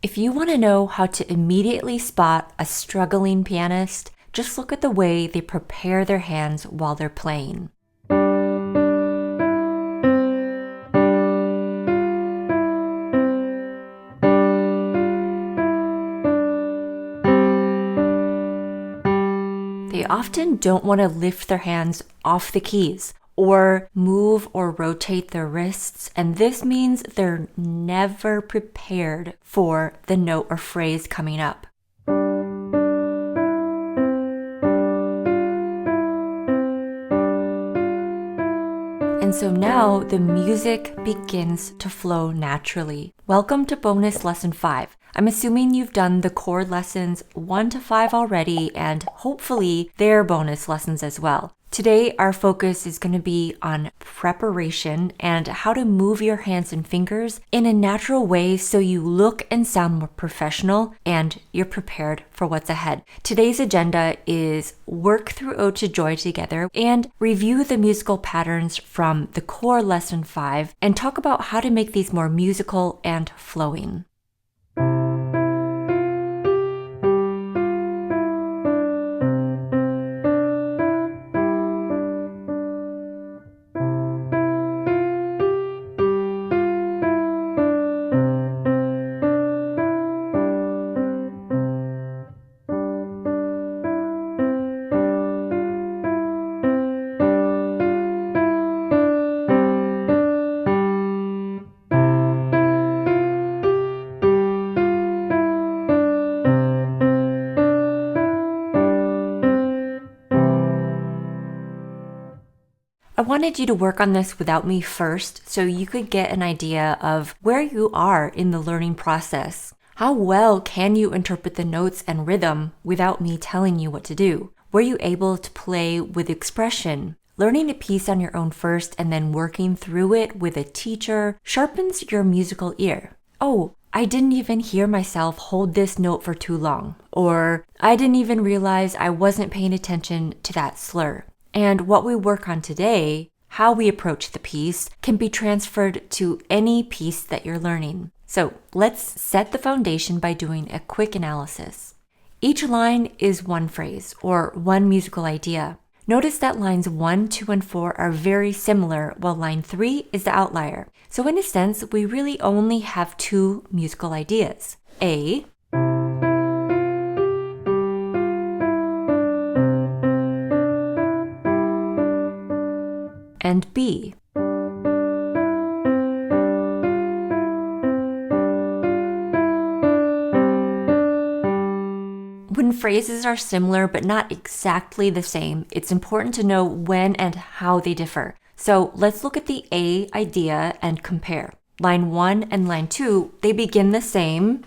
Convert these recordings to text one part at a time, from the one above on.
If you want to know how to immediately spot a struggling pianist, just look at the way they prepare their hands while they're playing. They often don't want to lift their hands off the keys or move or rotate their wrists, and this means they're never prepared for the note or phrase coming up. And so now the music begins to flow naturally. Welcome to bonus lesson 5. I'm assuming you've done the chord lessons 1 to 5 already, and hopefully they're bonus lessons as well. Today, our focus is going to be on preparation and how to move your hands and fingers in a natural way so you look and sound more professional and you're prepared for what's ahead. Today's agenda is work through Ode to Joy together and review the musical patterns from the core lesson 5 and talk about how to make these more musical and flowing. I wanted you to work on this without me first so you could get an idea of where you are in the learning process. How well can you interpret the notes and rhythm without me telling you what to do? Were you able to play with expression? Learning a piece on your own first and then working through it with a teacher sharpens your musical ear. Oh, I didn't even hear myself hold this note for too long. Or I didn't even realize I wasn't paying attention to that slur. And what we work on today, how we approach the piece, can be transferred to any piece that you're learning. So let's set the foundation by doing a quick analysis. Each line is one phrase or one musical idea. Notice that lines 1, 2, and 4 are very similar, while line 3 is the outlier. So in a sense, we really only have 2 musical ideas. A and B. When phrases are similar but not exactly the same, it's important to know when and how they differ. So let's look at the A idea and compare. Line 1 and line 2, they begin the same.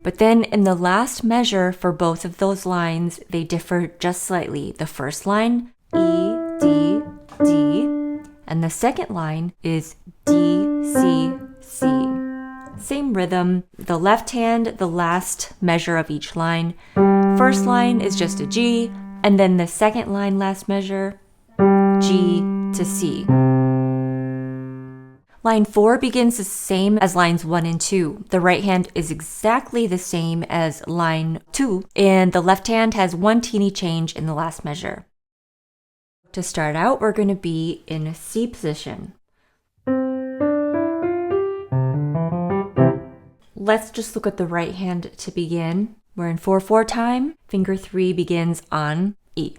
But then in the last measure for both of those lines, they differ just slightly. The first line, E, D, D, and the second line is D, C, C. Same rhythm. The left hand, the last measure of each line. First line is just a G, and then the second line, last measure, G to C. Line 4 begins the same as lines 1 and 2. The right hand is exactly the same as line 2, and the left hand has one teeny change in the last measure. To start out, we're going to be in a C position. Let's just look at the right hand to begin. We're in 4/4 time. Finger 3 begins on E.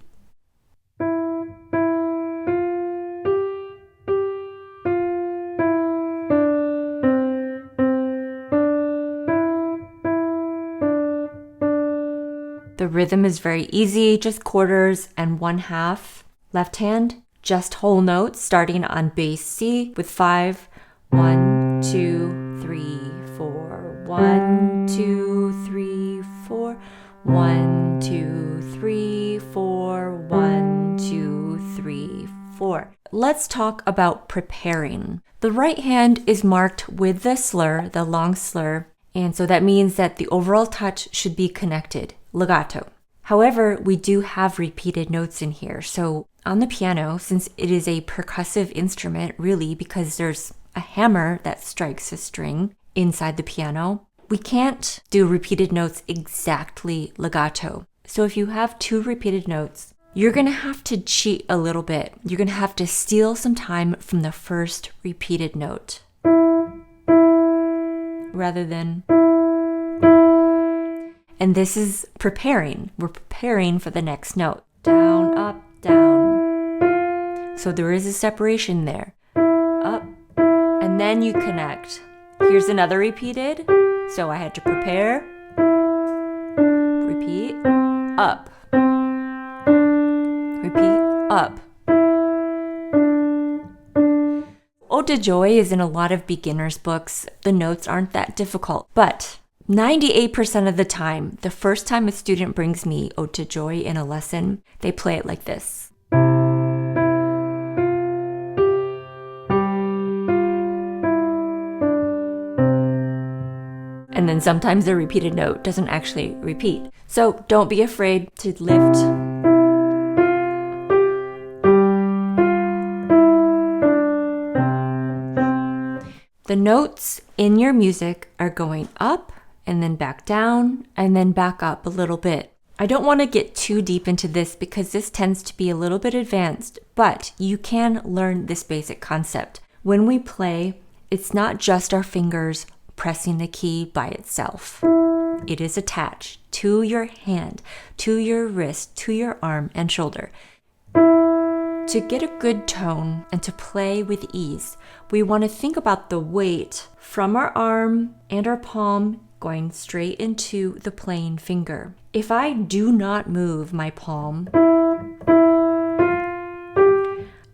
The rhythm is very easy, just quarters and 1/2. Left hand, just whole notes starting on bass C with 5. 1, 2, 3, 4. 1, 2, 3, 4. 1, 2, 3, 4. 1, 2, 3, 4. Let's talk about preparing. The right hand is marked with the slur, the long slur, and so that means that the overall touch should be connected. Legato. However, we do have repeated notes in here, so On the piano, since it is a percussive instrument, really, because there's a hammer that strikes a string inside the piano, we can't do repeated notes exactly legato. So if you have 2 repeated notes, you're going to have to cheat a little bit. You're going to have to steal some time from the first repeated note rather than... And this is preparing. We're preparing for the next note. Down, up, down. So there is a separation there. Up, and then you connect. Here's another repeated. So I had to prepare, repeat, up, repeat, up. Ode to Joy is in a lot of beginners' books. The notes aren't that difficult, but 98% of the time, the first time a student brings me Ode to Joy in a lesson, they play it like this. And then sometimes the repeated note doesn't actually repeat. So don't be afraid to lift. The notes in your music are going up and then back down and then back up a little bit. I don't want to get too deep into this because this tends to be a little bit advanced, but you can learn this basic concept. When we play, it's not just our fingers pressing the key by itself. It is attached to your hand, to your wrist, to your arm and shoulder. To get a good tone and to play with ease, we want to think about the weight from our arm and our palm going straight into the playing finger. If I do not move my palm,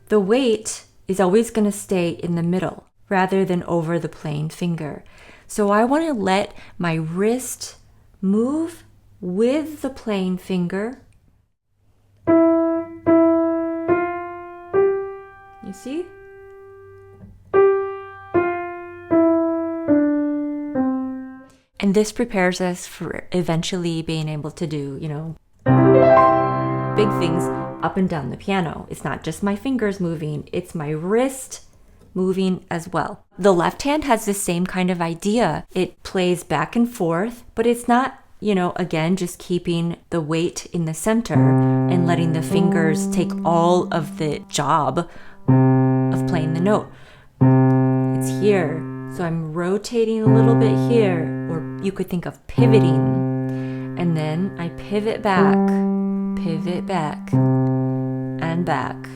the weight is always going to stay in the middle rather than over the playing finger. So I want to let my wrist move with the playing finger. You see? And this prepares us for eventually being able to do, big things up and down the piano. It's not just my fingers moving, it's my wrist moving as well. The left hand has the same kind of idea. It plays back and forth, but it's not, again, just keeping the weight in the center and letting the fingers take all of the job of playing the note. It's here. So I'm rotating a little bit here, or you could think of pivoting. And then I pivot back, and back,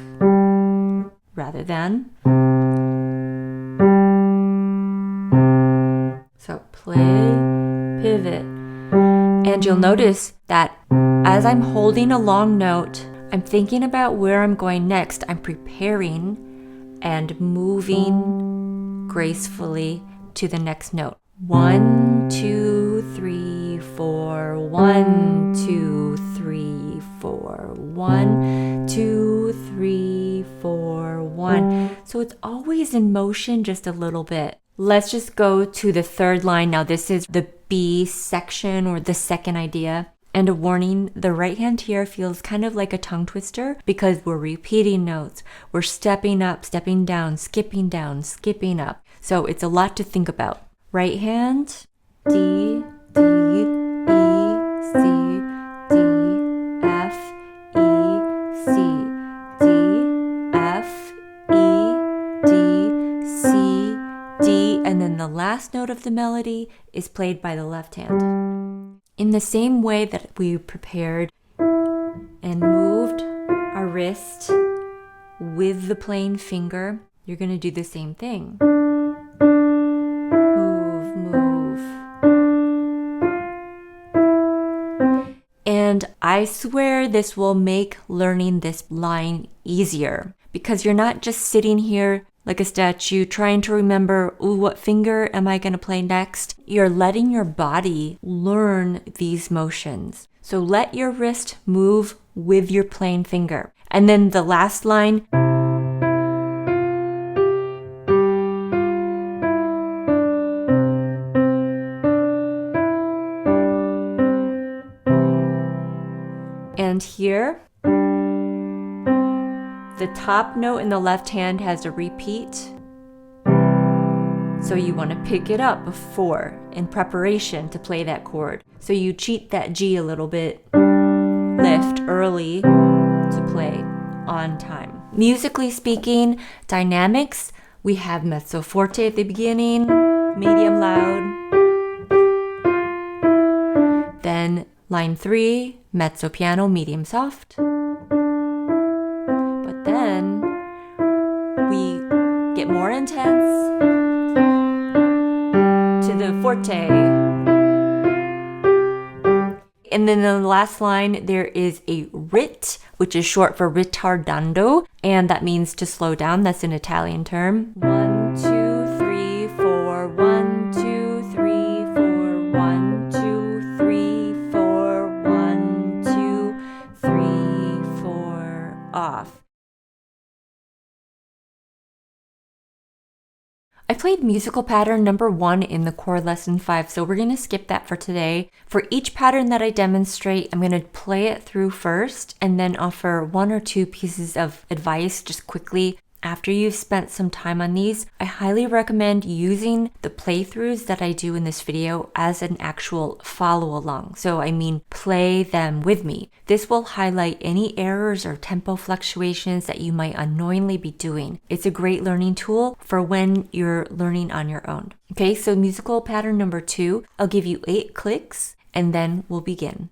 rather than. So play, pivot. And you'll notice that as I'm holding a long note, I'm thinking about where I'm going next. I'm preparing and moving gracefully to the next note. 1, 2, 3, 4. 1, 2, 3, 4. 1, 2, 3, 4. 1. So it's always in motion just a little bit. Let's just go to the third line. Now this is the B section or the second idea. And a warning, the right hand here feels kind of like a tongue twister because we're repeating notes. We're stepping up, stepping down, skipping up. So it's a lot to think about. Right hand, D, D, E, C, D, F, E, C, D, F, E, D, C, D, and then the last note of the melody is played by the left hand. In the same way that we prepared and moved our wrist with the playing finger, you're going to do the same thing. Move. And I swear this will make learning this line easier because you're not just sitting here like a statue trying to remember, what finger am I going to play next? You're letting your body learn these motions. So let your wrist move with your playing finger. And then the last line. And here. The top note in the left hand has a repeat, so you want to pick it up before in preparation to play that chord. So you cheat that G a little bit, lift early to play on time. Musically speaking, dynamics, we have mezzo forte at the beginning, medium loud. Then line 3, mezzo piano, medium soft. But then we get more intense to the forte. And then in the last line, there is a rit, which is short for ritardando, and that means to slow down. That's an Italian term. 1, 2, 3, 4, 1, 2, 3, 4, 1, 2, 3, 4, 1, 2, 3, 4, off. I played musical pattern number 1 in the chord lesson 5, so we're going to skip that for today. For each pattern that I demonstrate, I'm going to play it through first and then offer 1 or 2 pieces of advice just quickly. After you've spent some time on these, I highly recommend using the playthroughs that I do in this video as an actual follow along. So I mean, play them with me. This will highlight any errors or tempo fluctuations that you might unknowingly be doing. It's a great learning tool for when you're learning on your own. Okay, so musical pattern number 2, I'll give you 8 clicks and then we'll begin.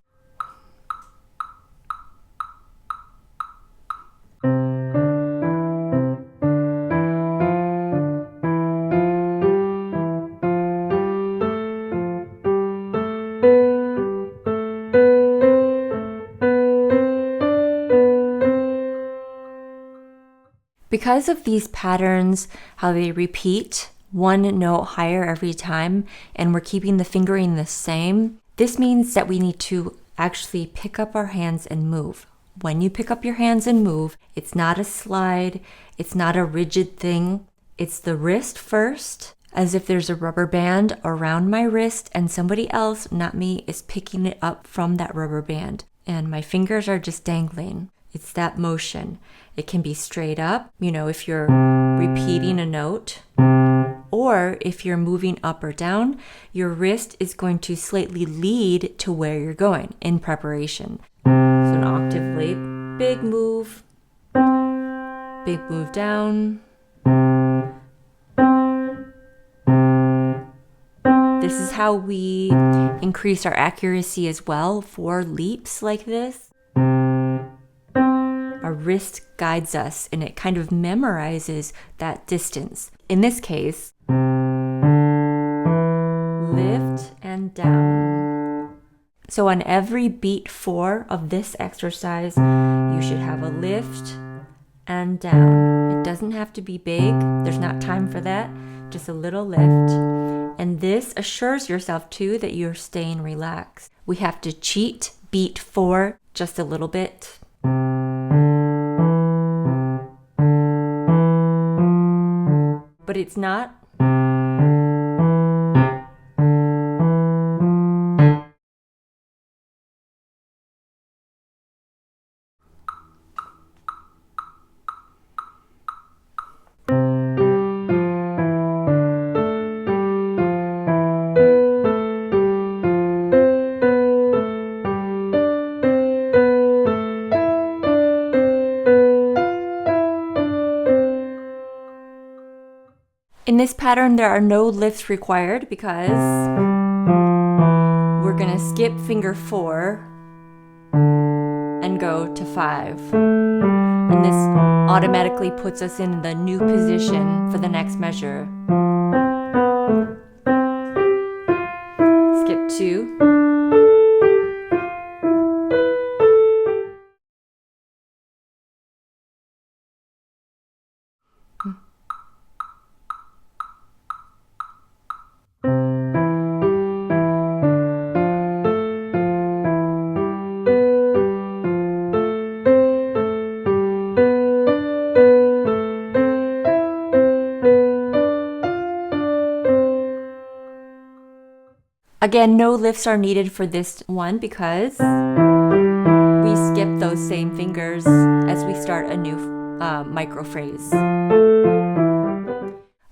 Because of these patterns, how they repeat 1 note higher every time, and we're keeping the fingering the same, this means that we need to actually pick up our hands and move. When you pick up your hands and move, it's not a slide, it's not a rigid thing. It's the wrist first, as if there's a rubber band around my wrist and somebody else, not me, is picking it up from that rubber band. And my fingers are just dangling. It's that motion. It can be straight up, if you're repeating a note, or if you're moving up or down, your wrist is going to slightly lead to where you're going in preparation. So an octave leap, big move down. This is how we increase our accuracy as well for leaps like this. Our wrist guides us and it kind of memorizes that distance. In this case, lift and down. So on every beat 4 of this exercise, you should have a lift and down. It doesn't have to be big. There's not time for that. Just a little lift. And this assures yourself too that you're staying relaxed. We have to cheat beat 4 just a little bit. But it's not. In this pattern, there are no lifts required because we're going to skip finger 4 and go to 5. And this automatically puts us in the new position for the next measure. Skip 2. Again, no lifts are needed for this one because we skip those same fingers as we start a new microphrase.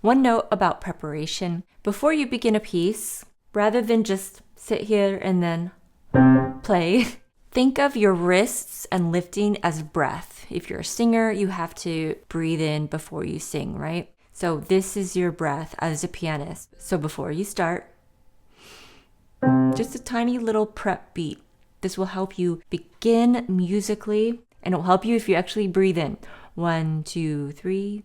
One note about preparation. Before you begin a piece, rather than just sit here and then play, think of your wrists and lifting as breath. If you're a singer, you have to breathe in before you sing, right? So this is your breath as a pianist. So before you start, just a tiny little prep beat. This will help you begin musically, and it will help you if you actually breathe in. 1, 2, 3.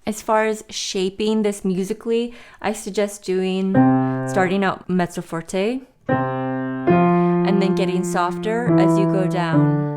As far as shaping this musically, I suggest starting out mezzo forte and then getting softer as you go down.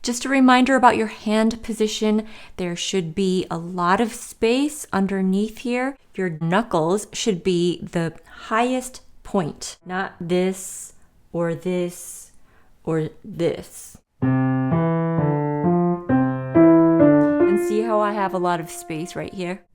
Just a reminder about your hand position. There should be a lot of space underneath here. Your knuckles should be the highest point, not this or this or this. And see how I have a lot of space right here?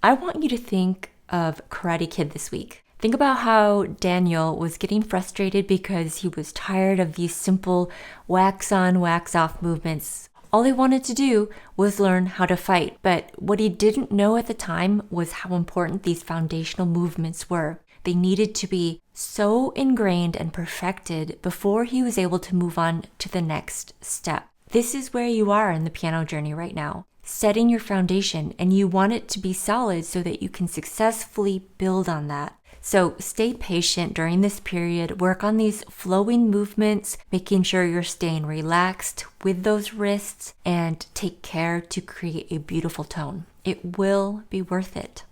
I want you to think of Karate Kid this week. Think about how Daniel was getting frustrated because he was tired of these simple wax on, wax off movements. All he wanted to do was learn how to fight, but what he didn't know at the time was how important these foundational movements were. They needed to be so ingrained and perfected before he was able to move on to the next step. This is where you are in the piano journey right now. Setting your foundation, and you want it to be solid so that you can successfully build on that. So stay patient during this period, work on these flowing movements, making sure you're staying relaxed with those wrists, and take care to create a beautiful tone. It will be worth it.